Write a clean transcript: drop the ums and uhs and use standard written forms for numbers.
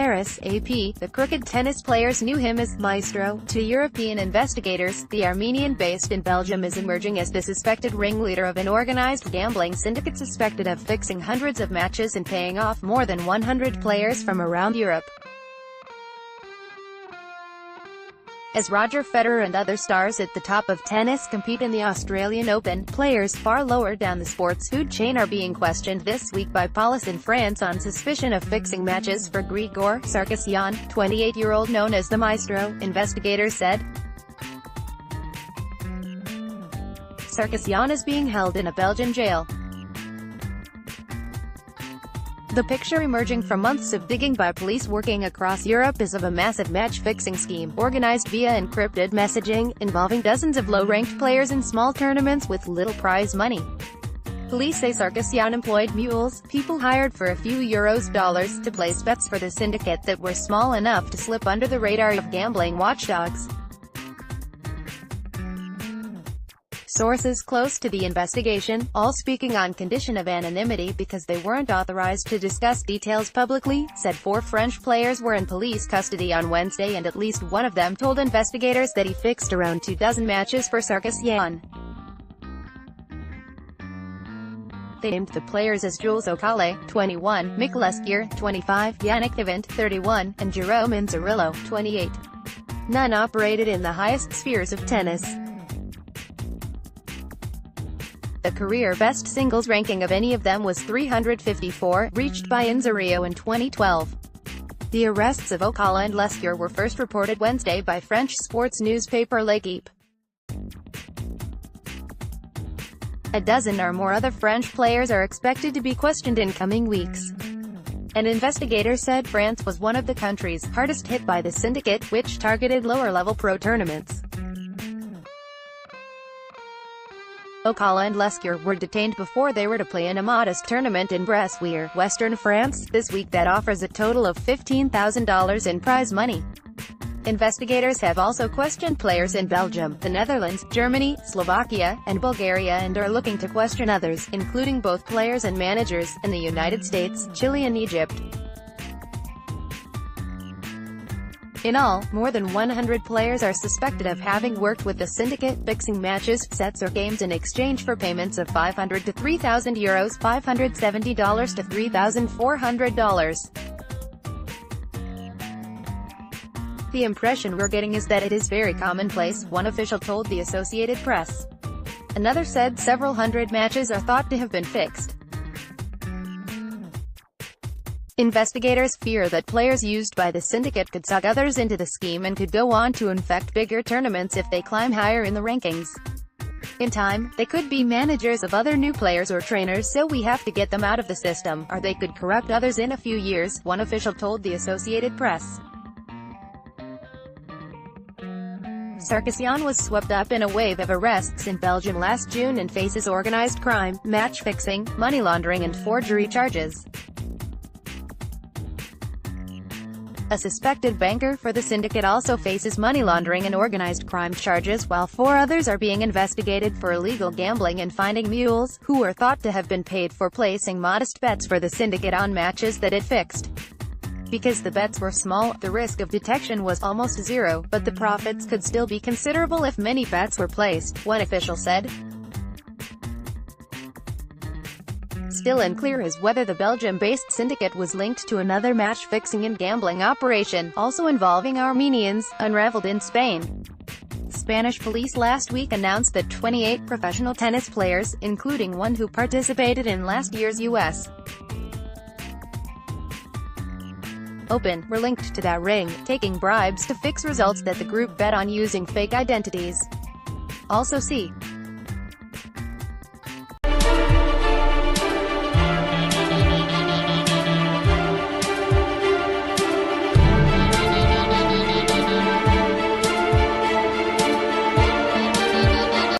Paris, AP, the crooked tennis players knew him as Maestro. To European investigators, the Armenian based in Belgium is emerging as the suspected ringleader of an organized gambling syndicate suspected of fixing hundreds of matches and paying off more than 100 players from around Europe. As Roger Federer and other stars at the top of tennis compete in the Australian Open, players far lower down the sports food chain are being questioned this week by police in France on suspicion of fixing matches for Grigor Sarkisyan, 28-year-old known as the Maestro, investigators said. Sarkisyan is being held in a Belgian jail. The picture emerging from months of digging by police working across Europe is of a massive match-fixing scheme, organized via encrypted messaging, involving dozens of low-ranked players in small tournaments with little prize money. Police say Sarkisyan employed mules, people hired for a few euros dollars, to place bets for the syndicate that were small enough to slip under the radar of gambling watchdogs. Sources close to the investigation, all speaking on condition of anonymity because they weren't authorized to discuss details publicly, said 4 French players were in police custody on Wednesday and at least one of them told investigators that he fixed around 24 matches for Sarkisyan. They named the players as Jules Okale, 21, Mick Leskier, 25, Yannick Event, 31, and Jerome Inzerillo, 28. None operated in the highest spheres of tennis. The career best singles ranking of any of them was 354, reached by Inzerillo in 2012. The arrests of Okale and Leskier were first reported Wednesday by French sports newspaper L'Équipe. A dozen or more other French players are expected to be questioned in coming weeks. An investigator said France was one of the countries hardest hit by the syndicate, which targeted lower-level pro tournaments. Okale and Leskier were detained before they were to play in a modest tournament in Bressuire, Western France, this week that offers a total of $15,000 in prize money. Investigators have also questioned players in Belgium, the Netherlands, Germany, Slovakia, and Bulgaria and are looking to question others, including both players and managers, in the United States, Chile and Egypt. In all, more than 100 players are suspected of having worked with the syndicate, fixing matches, sets or games in exchange for payments of €500 to €3,000, $570 to $3,400. The impression we're getting is that it is very commonplace, one official told the Associated Press. Another said several hundred matches are thought to have been fixed. Investigators fear that players used by the syndicate could suck others into the scheme and could go on to infect bigger tournaments if they climb higher in the rankings. In time, they could be managers of other new players or trainers, so we have to get them out of the system, or they could corrupt others in a few years, one official told the Associated Press. Sarkisyan was swept up in a wave of arrests in Belgium last June and faces organized crime, match fixing, money laundering and forgery charges. A suspected banker for the syndicate also faces money laundering and organized crime charges, while 4 others are being investigated for illegal gambling and finding mules, who are thought to have been paid for placing modest bets for the syndicate on matches that it fixed. Because the bets were small, the risk of detection was almost zero, but the profits could still be considerable if many bets were placed, one official said. Still unclear is whether the Belgium-based syndicate was linked to another match-fixing and gambling operation, also involving Armenians, unraveled in Spain. Spanish police last week announced that 28 professional tennis players, including one who participated in last year's U.S. Open, were linked to that ring, taking bribes to fix results that the group bet on using fake identities. Also see